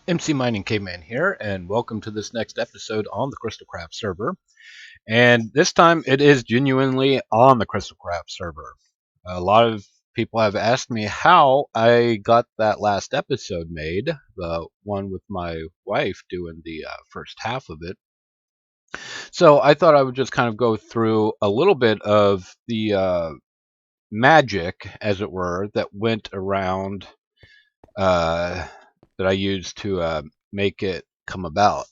MC Mining Caveman here, and welcome to this next episode on the Crystalcraft server. And this time it is genuinely on the Crystalcraft server. A lot of people have asked me how I got that last episode made, the one with my wife doing the first half of it. So I thought I would just kind of go through a little bit of the magic, as it were, that went around that I used to make it come about.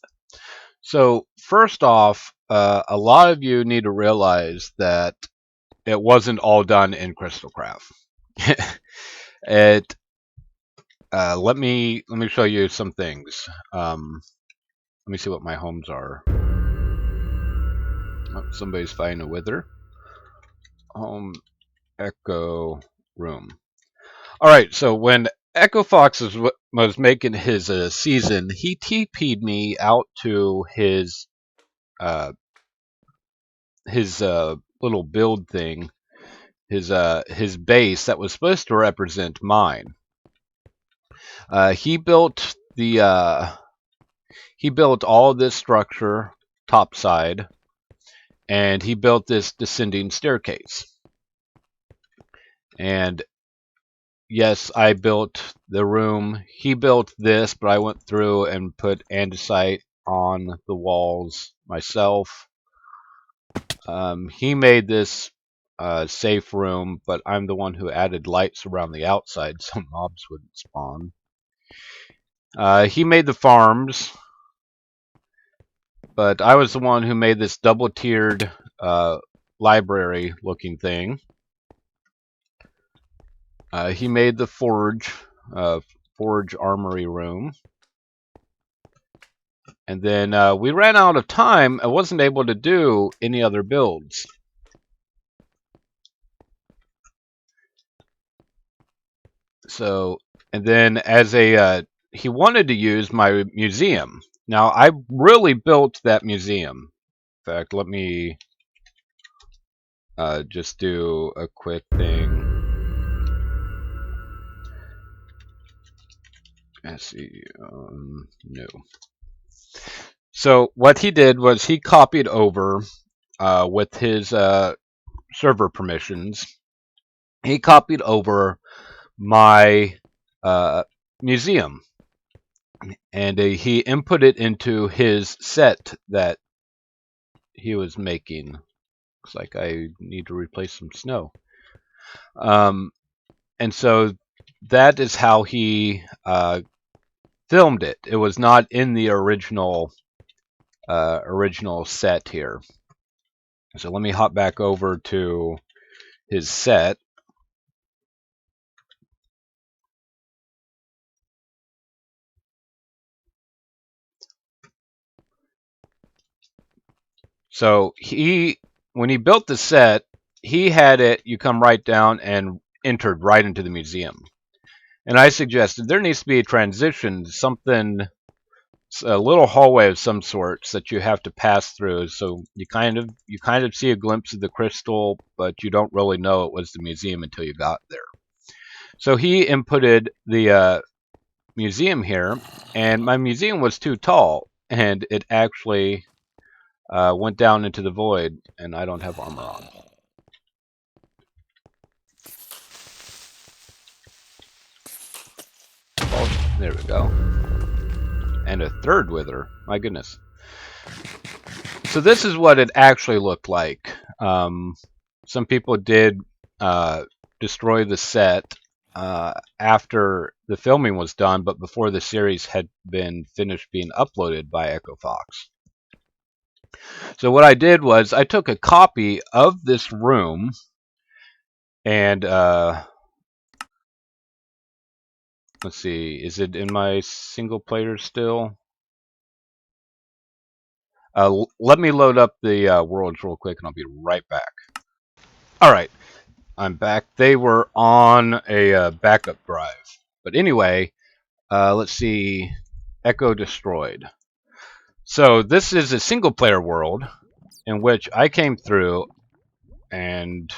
So first off, a lot of you need to realize that it wasn't all done in Crystalcraft. Let me show you some things. Let me see what my homes are. Oh, somebody's fighting a wither. Home, Echo, room. All right, so when Echo Fox was making his season, he TP'd me out to his little build thing, his base that was supposed to represent mine. He built all of this structure topside, and he built this descending staircase. And yes, I built the room. He built this, but I went through and put andesite on the walls myself. He made this safe room, but I'm the one who added lights around the outside so mobs wouldn't spawn. He made the farms, but I was the one who made this double-tiered library-looking thing. He made the forge armory room. And then we ran out of time. I wasn't able to do any other builds. So, and then as he wanted to use my museum. Now, I really built that museum. In fact, let me just do a quick thing. No. So what he did was he copied over with his server permissions. He copied over my museum, and he input it into his set that he was making. Looks like I need to replace some snow. And so that is how he filmed it. It was not in the original set here. So let me hop back over to his set. So when he built the set, he had it, you come right down and entered right into the museum. And I suggested there needs to be a transition, something, a little hallway of some sorts that you have to pass through. So you kind of see a glimpse of the crystal, but you don't really know it was the museum until you got there. So he inputted the museum here, and my museum was too tall, and it actually went down into the void, and I don't have armor on. Oh, there we go. And a third wither. My goodness. So this is what it actually looked like. Some people did destroy the set after the filming was done, but before the series had been finished being uploaded by Echo Fox. So what I did was I took a copy of this room and let's see, is it in my single player still? Let me load up the worlds real quick and I'll be right back. Alright, I'm back. They were on a backup drive. But anyway, let's see, Echo destroyed. So this is a single player world in which I came through, and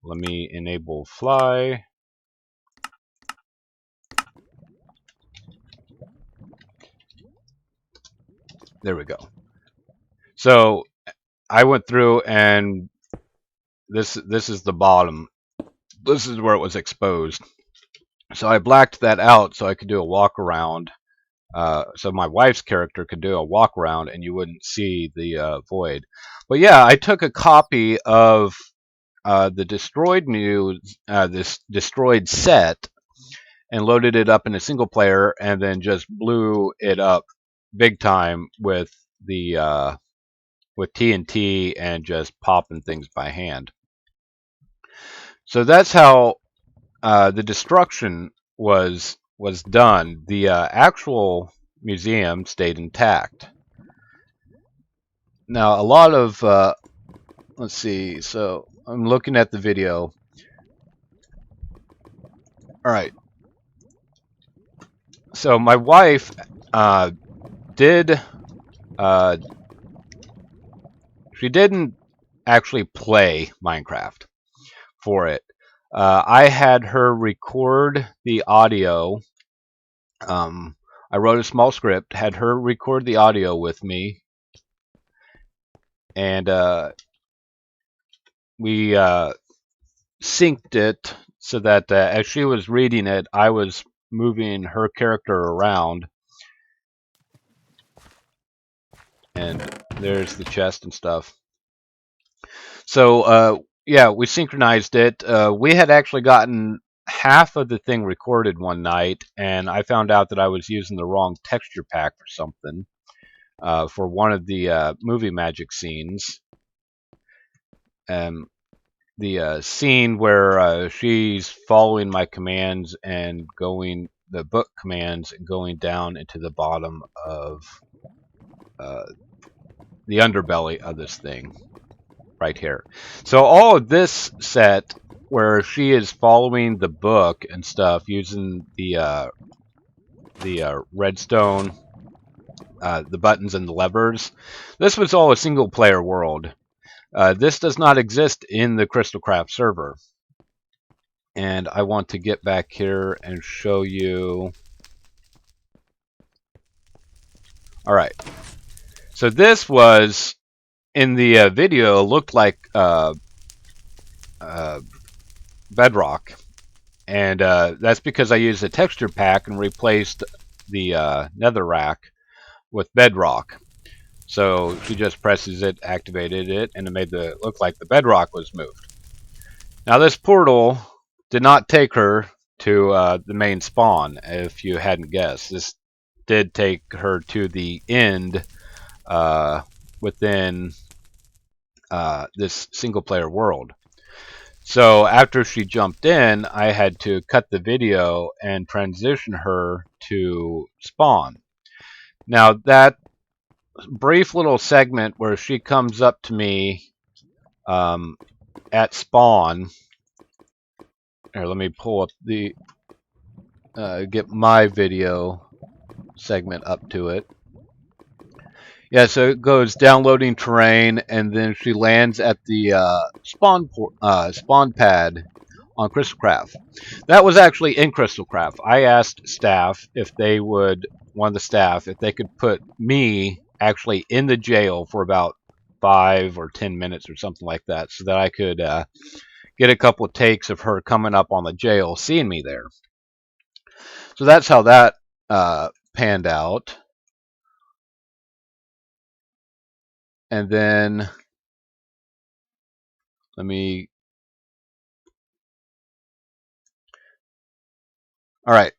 let me enable fly. There we go. So I went through, and this is the bottom. This is where it was exposed. So I blacked that out so I could do a walk around. So my wife's character could do a walk around, and you wouldn't see the void. But yeah, I took a copy of the this destroyed set, and loaded it up in a single player, and then just blew it up big time with the with TNT and just popping things by hand. So that's how the destruction was done. The actual museum stayed intact. Now, a lot of let's see. So I'm looking at the video. All right. So my wife did. She didn't actually play Minecraft for it. I had her record the audio. I wrote a small script, had her record the audio with me, and we synced it so that as she was reading it, I was moving her character around. And there's the chest and stuff. So yeah, we synchronized it. We had actually gotten half of the thing recorded one night, and I found out that I was using the wrong texture pack for something for one of the movie magic scenes. The scene where she's following my commands and going the book commands and going down into the bottom of the underbelly of this thing right here. So all of this set where she is following the book and stuff using the redstone, the buttons and the levers, this was all a single player world. This does not exist in the Crystalcraft server. And I want to get back here and show you. All right. So this was in the video looked like bedrock, and that's because I used a texture pack and replaced the netherrack with bedrock. So she just presses it, activated it, and it made the look like the bedrock was moved. Now this portal did not take her to the main spawn. If you hadn't guessed, this did take her to the end within this single player world. So after she jumped in, I had to cut the video and transition her to spawn. Now that brief little segment where she comes up to me at spawn. Here, let me pull up the get my video segment up to it. Yeah, so it goes downloading terrain, and then she lands at the spawn pad on Crystalcraft. That was actually in Crystalcraft. I asked staff if they would, one of the staff, if they could put me actually in the jail for about 5 or 10 minutes or something like that, so that I could get a couple of takes of her coming up on the jail, seeing me there. So that's how that panned out. And then let me. All right.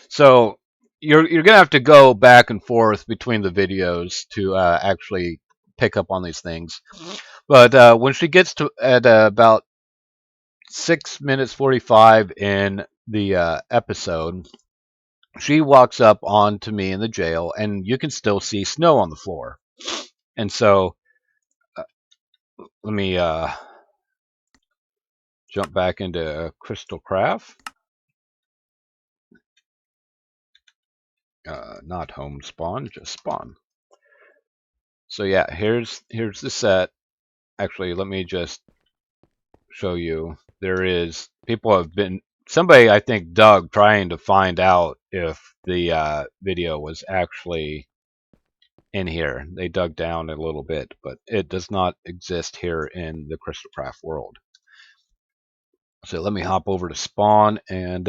So you're gonna have to go back and forth between the videos to actually pick up on these things. But when she gets to at about 6 minutes 45 in the episode, she walks up onto me in the jail, and you can still see snow on the floor. And so let me jump back into Crystalcraft. Not home spawn, just spawn. So yeah, here's the set. Actually, let me just show you. There is people have been somebody I think dug trying to find out if the video was actually in here. They dug down a little bit, but it does not exist here in the Crystalcraft world. So let me hop over to Spawn and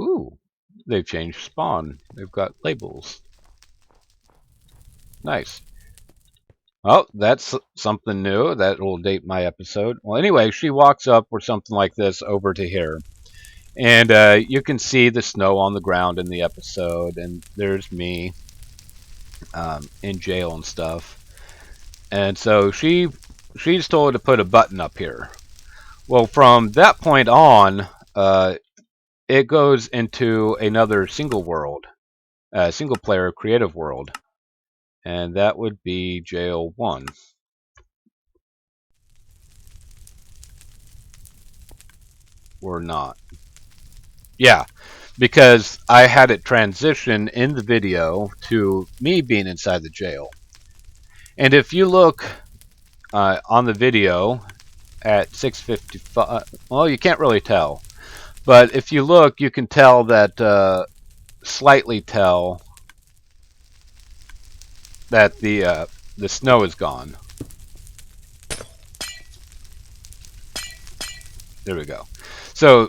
ooh, they've changed Spawn. They've got labels. Nice. Oh, that's something new. That will date my episode. Well, anyway, she walks up or something like this over to here. And you can see the snow on the ground in the episode. And there's me in jail and stuff. And so she's told to put a button up here. Well, from that point on, it goes into another single player creative world. And that would be Jail 1. Or not. Yeah, because I had it transition in the video to me being inside the jail. And if you look on the video at 655, well, you can't really tell. But if you look, you can tell that, slightly tell that the snow is gone. There we go. So,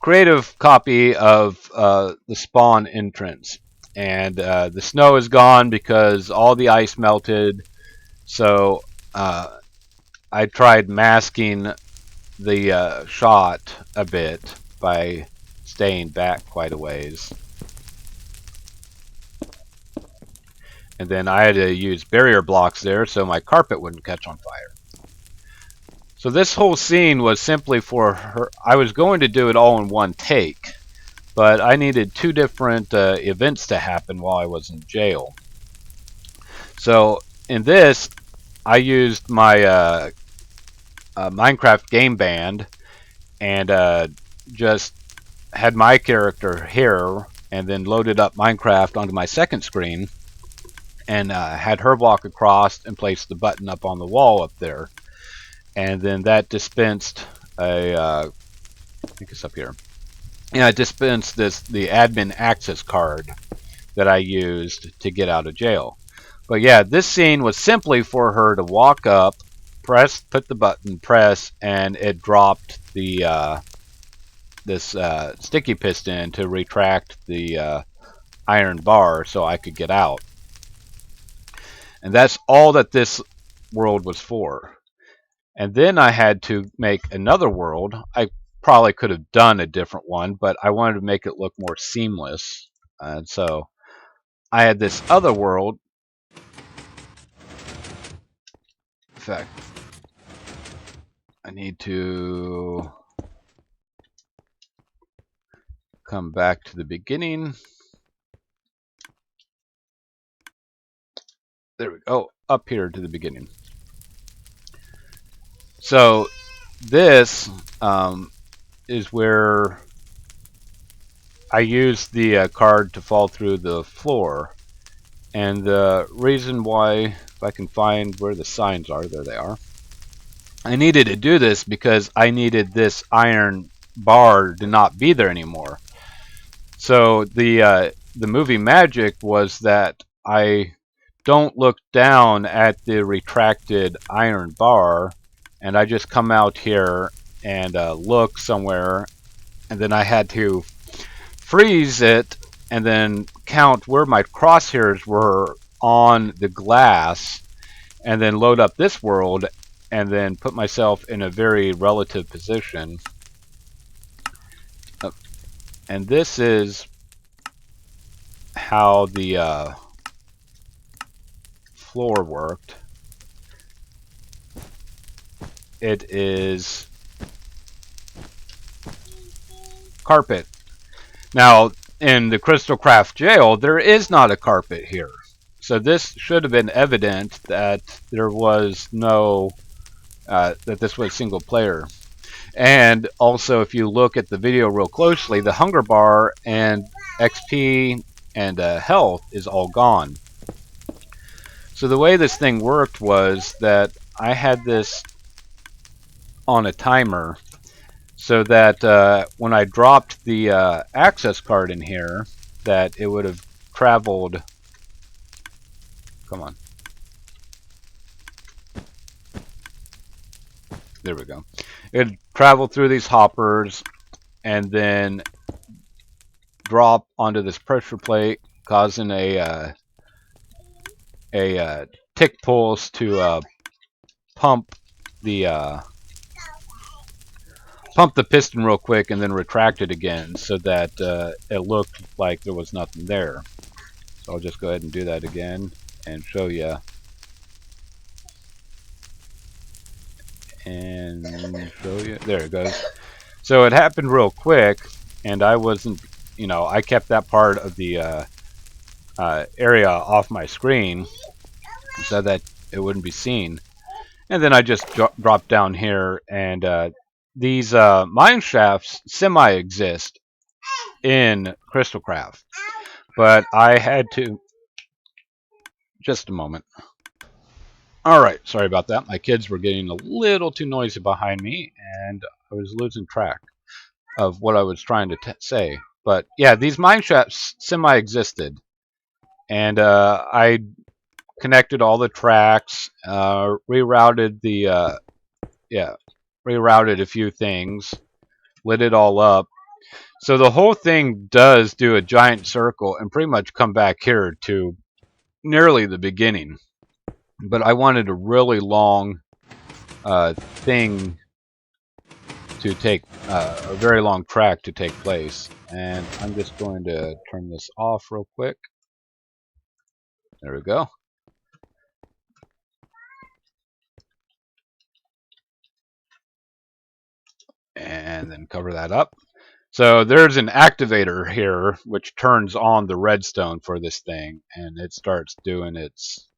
creative copy of the Spawn entrance. And the snow is gone because all the ice melted. So I tried masking the shot a bit by staying back quite a ways. And then I had to use barrier blocks there so my carpet wouldn't catch on fire. So this whole scene was simply for her. I was going to do it all in one take, but I needed 2 different events to happen while I was in jail. So in this, I used my Minecraft game band and just had my character here and then loaded up Minecraft onto my second screen and had her walk across and place the button up on the wall up there. And then that dispensed I think it's up here. Yeah, it dispensed the admin access card that I used to get out of jail. But yeah, this scene was simply for her to walk up, press, put the button, press, and it dropped the this sticky piston to retract the iron bar so I could get out. And that's all that this world was for. And then I had to make another world. I probably could have done a different one, but I wanted to make it look more seamless. And so I had this other world. In fact, I need to come back to the beginning. There we go. Up here to the beginning. So this is where I used the card to fall through the floor. And the reason why, if I can find where the signs are, there they are. I needed to do this because I needed this iron bar to not be there anymore. So the movie magic was that I don't look down at the retracted iron bar, and I just come out here and look somewhere, and then I had to freeze it and then count where my crosshairs were on the glass, and then load up this world and then put myself in a very relative position. And this is how the floor worked. It is carpet. Now, in the Crystalcraft jail, there is not a carpet here. So this should have been evident that there was no, that this was single player. And also, if you look at the video real closely, the hunger bar and XP and health is all gone. So the way this thing worked was that I had this on a timer so that when I dropped the access card in here, that it would have traveled. Come on. There we go. It traveled through these hoppers and then drop onto this pressure plate, causing a tick pulse to pump the piston real quick and then retract it again so that it looked like there was nothing there. So I'll just go ahead and do that again and show you. And show you. There it goes. So it happened real quick, and I wasn't, you know, I kept that part of the area off my screen so that it wouldn't be seen. And then I just dropped down here, and these mine shafts semi-exist in Crystalcraft, but I had to. Just a moment. Alright, sorry about that. My kids were getting a little too noisy behind me, and I was losing track of what I was trying to say. But yeah, these mine shafts semi-existed, and I connected all the tracks, rerouted the rerouted a few things, lit it all up. So the whole thing does do a giant circle and pretty much come back here to nearly the beginning. But I wanted a really long thing to take, a very long track to take place. And I'm just going to turn this off real quick. There we go. And then cover that up. So there's an activator here which turns on the redstone for this thing, and it starts doing its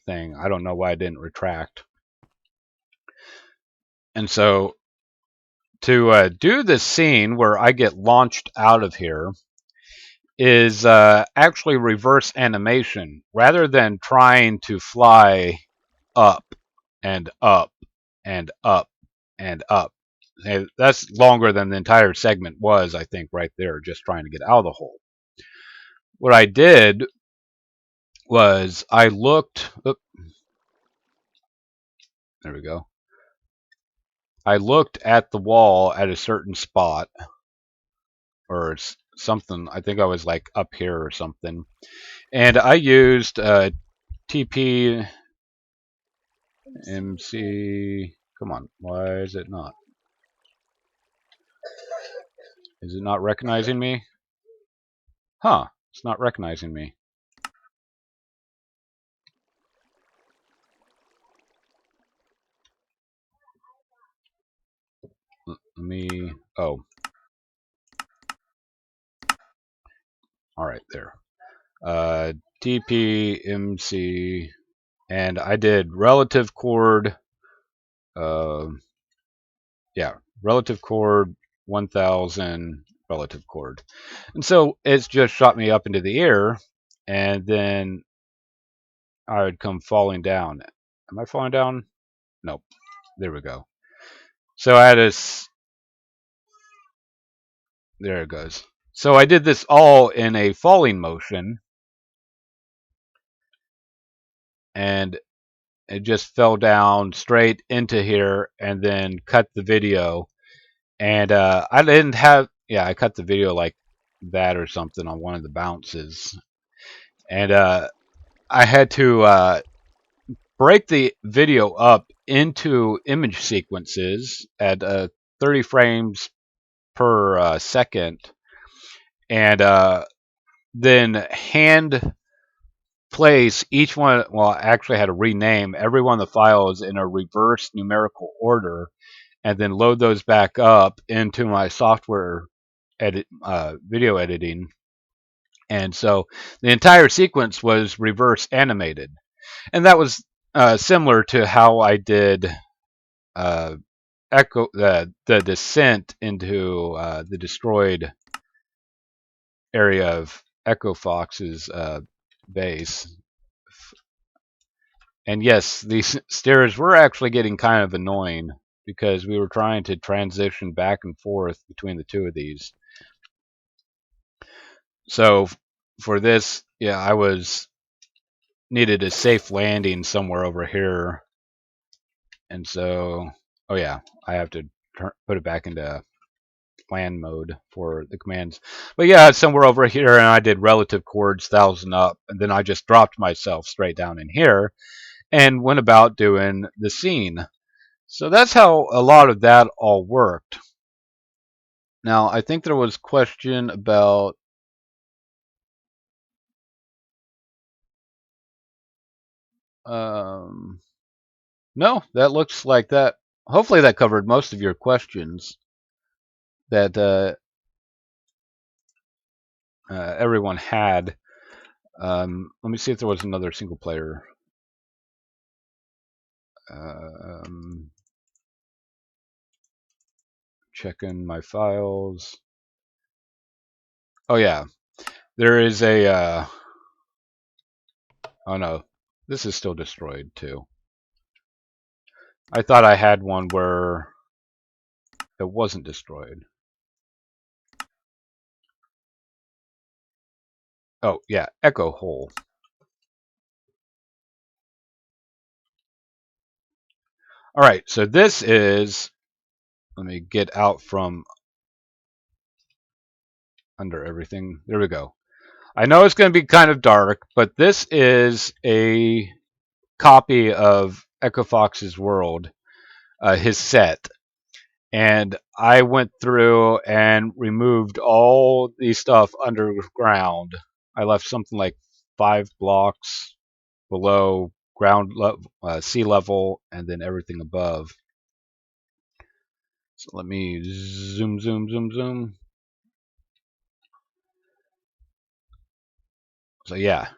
thing. I don't know why I didn't retract. And so to do this scene where I get launched out of here is actually reverse animation. Rather than trying to fly up and up and up and up. And that's longer than the entire segment was, I think, right there, just trying to get out of the hole. What I did was I looked. There we go. I looked at the wall at a certain spot, or something. I think I was like up here or something, and I used TPMC. Come on, why is it not? Is it not recognizing me? Huh, it's not recognizing me. Let me, oh. Alright, there. TPMC, and I did relative chord, relative chord 1000, relative chord. And so it's just shot me up into the air, and then I would come falling down. Am I falling down? Nope. There we go. So I had this. There it goes. So I did this all in a falling motion, and it just fell down straight into here, and then cut the video. And I didn't have, I cut the video like that or something on one of the bounces. And I had to break the video up into image sequences at 30 frames per second, and then hand place each one. Well, I actually had to rename every one of the files in a reverse numerical order, and then load those back up into my software video editing. And so the entire sequence was reverse animated, and that was similar to how I did Echo the descent into the destroyed area of Echo Fox's base. And yes, these stairs were actually getting kind of annoying because we were trying to transition back and forth between the two of these. So for this, yeah, I needed a safe landing somewhere over here, and so, oh yeah, I have to put it back into plan mode for the commands. But yeah, it's somewhere over here, and I did relative chords 1000 up, and then I just dropped myself straight down in here and went about doing the scene. So that's how a lot of that all worked. Now, I think there was a question about no, that looks like that. Hopefully that covered most of your questions that everyone had. Let me see if there was another single player. Checking my files. Oh yeah, there is a. Oh no, this is still destroyed too. I thought I had one where it wasn't destroyed. Oh yeah, echo hole. All right, so this is. Let me get out from under everything. There we go. I know it's going to be kind of dark, but this is a copy of Echo Fox's World, his set. And I went through and removed all the stuff underground. I left something like 5 blocks below sea level, and then everything above. So let me zoom. So yeah,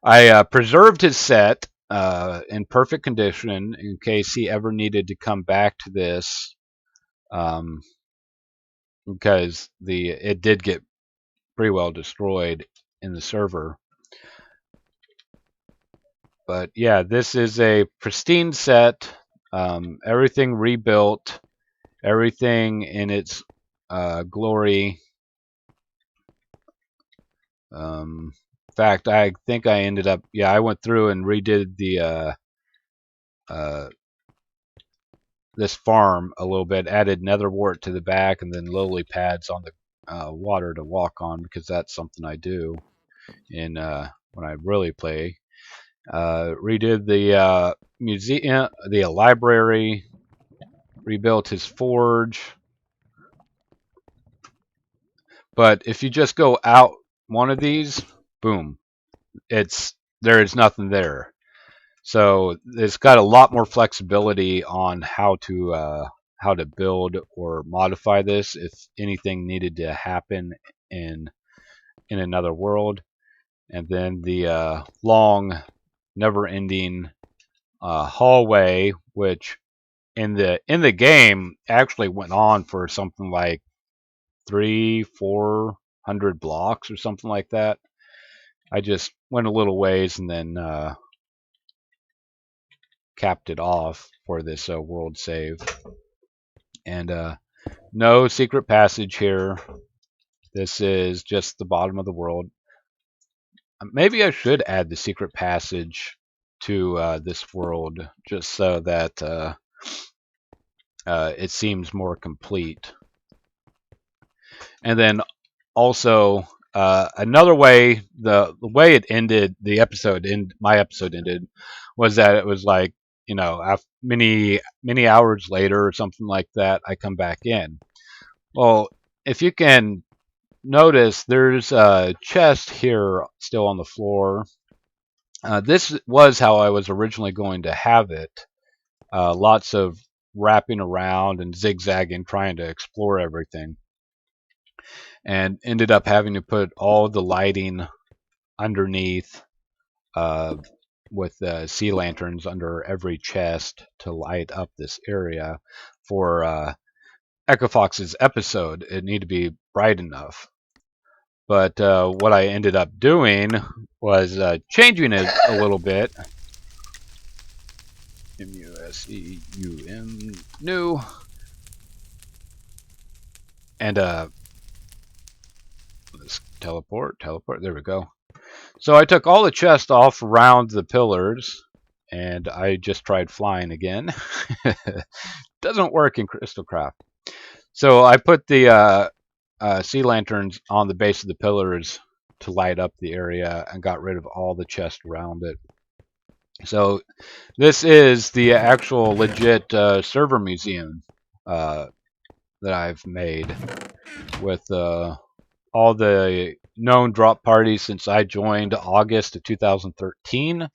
I preserved his set in perfect condition in case he ever needed to come back to this, because it did get pretty well destroyed in the server. But yeah, this is a pristine set, everything rebuilt, everything in its glory. In fact, I think I ended up, yeah, I went through and redid the this farm a little bit, added nether wart to the back, and then lily pads on the water to walk on, because that's something I do in when I really play. Redid the museum, the library, rebuilt his forge. But if you just go out one of these, boom, there is nothing there. So it's got a lot more flexibility on how to build or modify this if anything needed to happen in another world. And then the long, never-ending hallway, which in the game actually went on for something like 300-400 blocks or something like that. I just went a little ways and then capped it off for this world save. And no secret passage here. This is just the bottom of the world. Maybe I should add the secret passage to this world just so that it seems more complete. And then also another way, the way it ended, my episode ended, was that it was like, after many hours later or something like that, I come back in. Well, if you can notice, there's a chest here still on the floor. This was how I was originally going to have it. Lots of wrapping around and zigzagging, trying to explore everything. And ended up having to put all the lighting underneath with sea lanterns under every chest to light up this area for Echo Fox's episode. It needed to be bright enough. But what I ended up doing was changing it a little bit. MUSEUM new. And let's Teleport. There we go. So I took all the chest off around the pillars, and I just tried flying again. Doesn't work in Crystalcraft. So I put the sea lanterns on the base of the pillars to light up the area and got rid of all the chest around it. So this is the actual legit server museum that I've made with all the known drop parties since I joined August of 2013.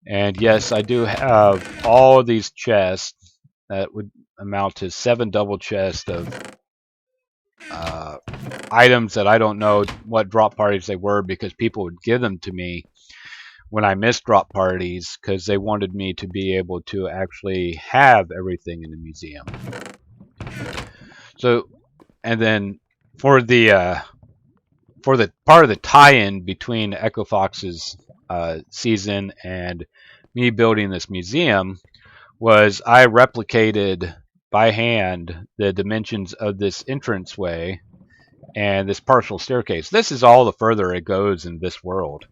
And yes, I do have all of these chests that would amount to 7 double chests of items that I don't know what drop parties they were, because people would give them to me when I missed drop parties because they wanted me to be able to actually have everything in the museum. So, and then for the part of the tie-in between Echo Fox's season and me building this museum was I replicated by hand the dimensions of this entranceway and this partial staircase. This is all the further it goes in this world.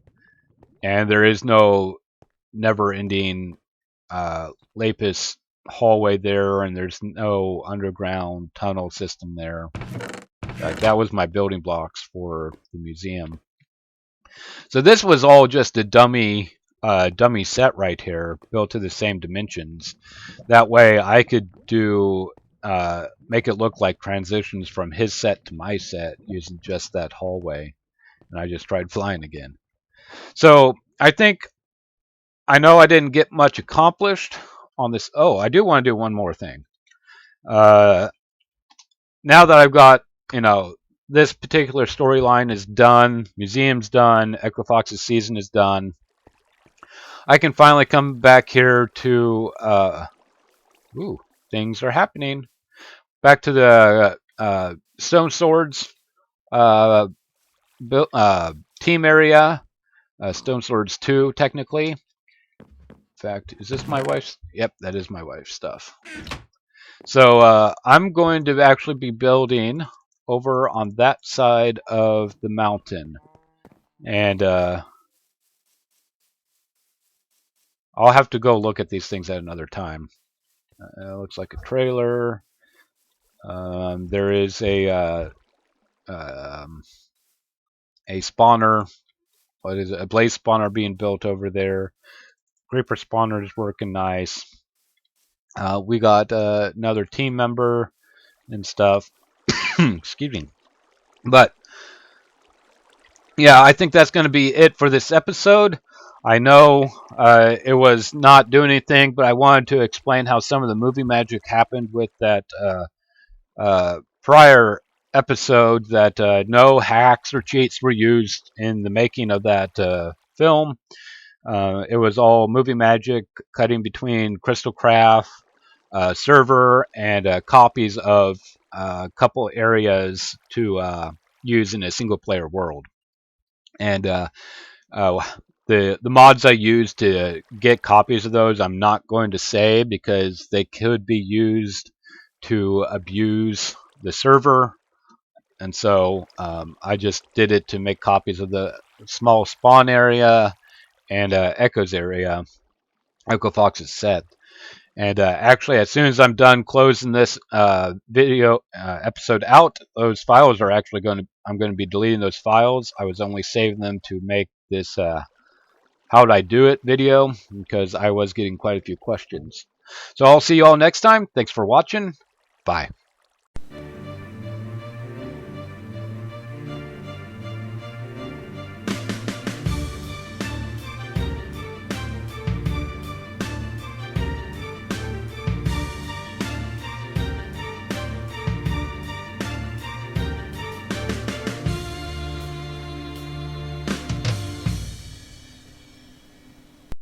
And there is no never-ending lapis hallway there, and there's no underground tunnel system there. That was my building blocks for the museum. So this was all just a dummy set right here, built to the same dimensions. That way I could do make it look like transitions from his set to my set using just that hallway. And I just tried flying again. So I think I know I didn't get much accomplished on this. Oh, I do want to do one more thing. Now that I've got, this particular storyline is done, museum's done, Echo Fox's season is done, I can finally come back here to, things are happening. Back to the Stone Swords team area, Stone Swords 2, technically. In fact, is this my wife's? Yep, that is my wife's stuff. So I'm going to actually be building over on that side of the mountain. And I'll have to go look at these things at another time. It looks like a trailer. There is a spawner. What is it? A blaze spawner being built over there. Creeper spawner is working nice. We got another team member and stuff. Excuse me. But yeah, I think that's going to be it for this episode. I know it was not doing anything, but I wanted to explain how some of the movie magic happened with that prior episode, that no hacks or cheats were used in the making of that film. It was all movie magic, cutting between Crystalcraft server and copies of a couple areas to use in a single player world. And the mods I used to get copies of those, I'm not going to say, because they could be used to abuse the server. And so I just did it to make copies of the small spawn area and Echo's area, Echo Fox's set. And actually, as soon as I'm done closing this video episode out, those files are actually I'm going to be deleting those files. I was only saving them to make this how'd I do it video, because I was getting quite a few questions. So I'll see you all next time. Thanks for watching. Bye.